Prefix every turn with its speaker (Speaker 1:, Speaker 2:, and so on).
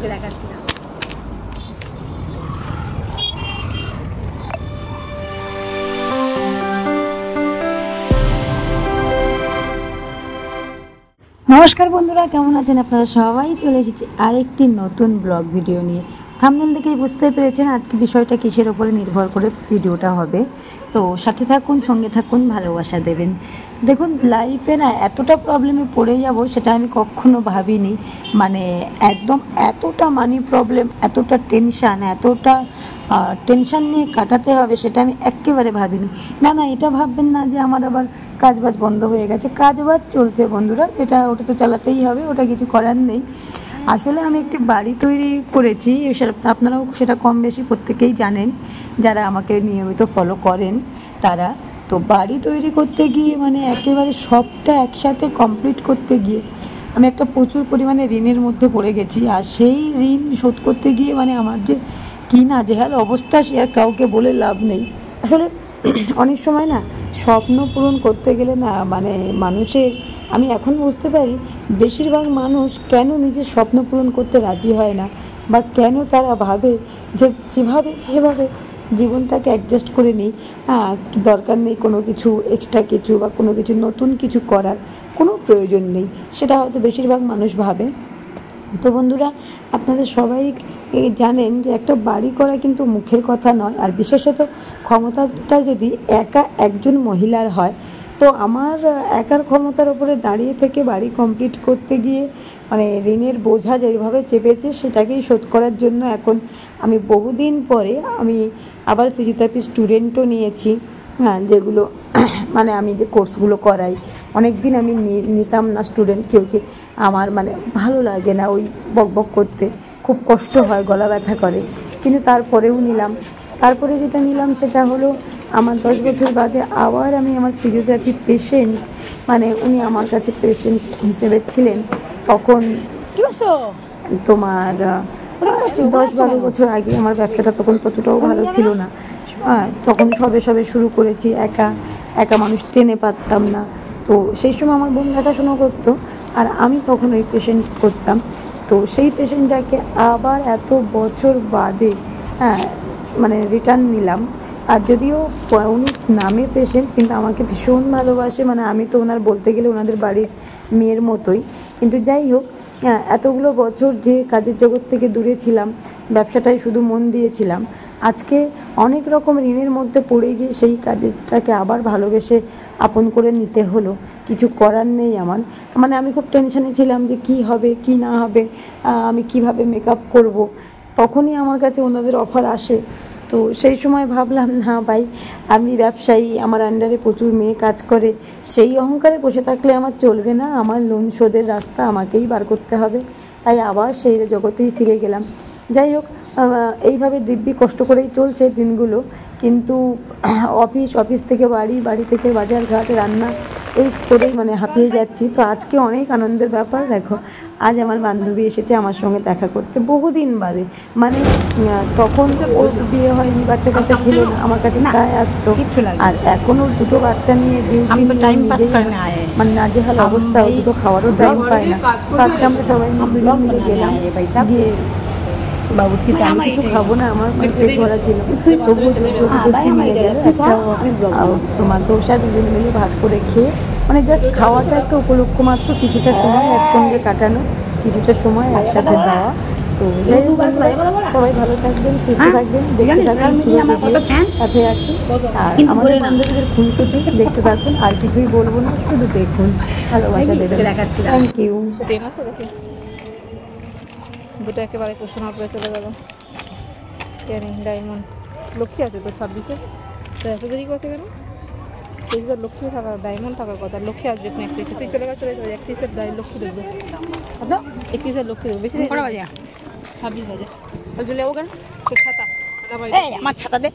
Speaker 1: আপনাদেরকে দেখাচ্ছিলাম। নমস্কার বন্ধুরা, কেমন আছেন আপনারা? সবাই চলে এসেছি আরেকটি নতুন ব্লগ ভিডিও নিয়ে। থাম্বনেল দেখেই বুঝতে পেরেছেন আজকে বিষয়টা কিসের ওপরে নির্ভর করে ভিডিওটা হবে। তো সাথে থাকুন, সঙ্গে থাকুন, ভালোবাসা দেবেন। দেখুন, লাইফে না এতটা প্রবলেমে পড়ে যাব সেটা আমি কখনো ভাবিনি। মানে একদম এতটা মানি প্রবলেম, এতটা টেনশান নিয়ে কাটাতে হবে সেটা আমি একেবারে ভাবিনি। না, এটা ভাববেন না যে আমার আবার কাজবাজ বন্ধ হয়ে গেছে। কাজবাজ চলছে বন্ধুরা, ওটা তো চালাতেই হবে, ওটা কিছু করার নেই। আসলে আমি একটি বাড়ি তৈরি করেছি, আপনারাও সেটা কম বেশি প্রত্যেকেই জানেন যারা আমাকে নিয়মিত ফলো করেন তারা। তো বাড়ি তৈরি করতে গিয়ে মানে একেবারে সবটা একসাথে কমপ্লিট করতে গিয়ে আমি একটা প্রচুর পরিমাণে ঋণের মধ্যে পড়ে গেছি। আর সেই ঋণ শোধ করতে গিয়ে মানে আমার যে কী নাজেহাল অবস্থা সে আর কাউকে বলে লাভ নেই। আসলে অনেক সময় না স্বপ্ন পূরণ করতে গেলে না মানে মানুষের, আমি এখন বুঝতে পারি বেশিরভাগ মানুষ কেন নিজের স্বপ্ন পূরণ করতে রাজি হয় না, বা কেন তারা ভাবে যে যেভাবে জীবনটাকে অ্যাডজাস্ট করে নিই, দরকার নেই কোনো কিছু এক্সট্রা কিছু বা কোনো কিছু নতুন কিছু করার কোনো প্রয়োজন নেই, সেটা হয়তো বেশিরভাগ মানুষ ভাবে। তো বন্ধুরা, আপনাদের সবাই জানেন যে একটা বাড়ি করা কিন্তু মুখের কথা নয়, আর বিশেষত ক্ষমতাটা যদি একজন মহিলার হয়। তো আমার একার ক্ষমতার উপরে দাঁড়িয়ে থেকে বাড়ি কমপ্লিট করতে গিয়ে মানে ঋণের বোঝা যেভাবে চেপেছে সেটাকেই শোধ করার জন্য এখন আমি বহুদিন পরে আমি আবার ফিজিওথেরাপি স্টুডেন্টও নিয়েছি। যেগুলো মানে আমি যে কোর্সগুলো করাই, অনেক দিন আমি নিতাম না স্টুডেন্ট, কেউ আমার মানে ভালো লাগে না ওই বকবক করতে, খুব কষ্ট হয়, গলা ব্যথা করে, কিন্তু তারপরেও নিলাম। তারপরে যেটা নিলাম সেটা হলো আমার 10 বছর বাদে আবার আমি আমার ফিজিওথেরাপি পেশেন্ট, মানে উনি আমার কাছে পেশেন্ট হিসেবে ছিলেন তখন তোমার 10-12 বছর আগে। আমার ব্যবসাটা তখন ততটাও ভালো ছিল না, তখন সবে শুরু করেছি, একা মানুষ টেনে পারতাম না। তো সেই সময় আমার বোন দেখাশোনা করতো আর আমি তখন ওই পেশেন্ট করতাম। তো সেই পেশেন্টটাকে আবার এত বছর বাদে মানে রিটার্ন নিলাম। আর যদিও উনি নামে পেশেন্ট কিন্তু আমাকে ভীষণ ভালোবাসে, মানে আমি তো ওনার বলতে গেলে ওনাদের বাড়ির মেয়ের মতোই। কিন্তু যাই হোক, এতগুলো বছর যে কাজের জগৎ থেকে দূরে ছিলাম, ব্যবসাটাই শুধু মন দিয়েছিলাম, আজকে অনেক রকম ঋণের মধ্যে পড়ে গিয়ে সেই কাজটাকে আবার ভালোবেসে আপন করে নিতে হলো। কিছু করার নেই আমার, মানে আমি খুব টেনশনে ছিলাম যে কি হবে কি না হবে, আমি কিভাবে মেকআপ করব। তখনই আমার কাছে ওনাদের অফার আসে। তো সেই সময় ভাবলাম না ভাই, আমি ব্যবসায়ী, আমার আন্ডারে প্রচুর মেয়ে কাজ করে, সেই অহংকারে বসে থাকলে আমার চলবে না, আমার লোন শোধের রাস্তা আমাকেই বার করতে হবে। তাই আবার সেই জগতেই ফিরে গেলাম। যাই হোক, এইভাবে দিব্যি কষ্ট করেই চলছে দিনগুলো, কিন্তু অফিস থেকে বাড়ি থেকে বাজার ঘাট রান্না এই করেই মানে হাঁপিয়ে যাচ্ছি। তো আজকে অনেক আনন্দের ব্যাপার, দেখো আজ আমার বান্ধবী এসেছে আমার সঙ্গে দেখা করতে বহুদিন বাদে। মানে তখন ওর বিয়ে হয়নি, বাচ্চা কাচ্চা ছিল না, আমার কাছে প্রায় আসতো। আর এখন ওর দুটো বাচ্চা নিয়ে মানে নাজেহাল অবস্থা, ও দুটো খাওয়ারও টাইম পায় না। তো আজকে আমরা সবাই মিলে গেলাম, গিয়ে বাবুর্চিতে আমি কিছু খাবো না, আমার পেট ভরা ছিল, তবুও জবরদস্তি নিয়ে গেল একটা তোমার দোসা, দুজন মিলে ভাগ করে খেয়ে, মানে জাস্ট খাওয়াটা একটা উপলক্ষ মাত্র, কিছুটা সময় একসঙ্গে কাটানো, কিছুটা সময় একসাথে দেওয়া। তো সবাই ভালো থাকবেন, সুস্থ থাকবেন, দেখতে থাকবেন, সাথে আছি। আর আমাদের বান্ধবীদের খুনসুটি দেখতে থাকুন, আর কিছুই বলবো না, শুধু দেখুন, ভালোবাসা দেবেন। Thank you.
Speaker 2: দুটো একেবারে কোশোনার উপরে চলে গেল। ডায়মন্ড লক্ষ্মী আছে তো 26-এ, তো এত দেরি করছে কেন? এই যে লক্ষ্মী থাকার, ডায়মন্ড থাকার কথা, লক্ষ্মী আসবে এখন 31-এ, তুই চলে যাবে 31-এর লক্ষ্মী ঢুকবে, 31-এর লক্ষ্মী ঢুকবে। বেশি 26 বাজে চলে যাবো কেন? তোর ছাতা আমার ছাতা দে।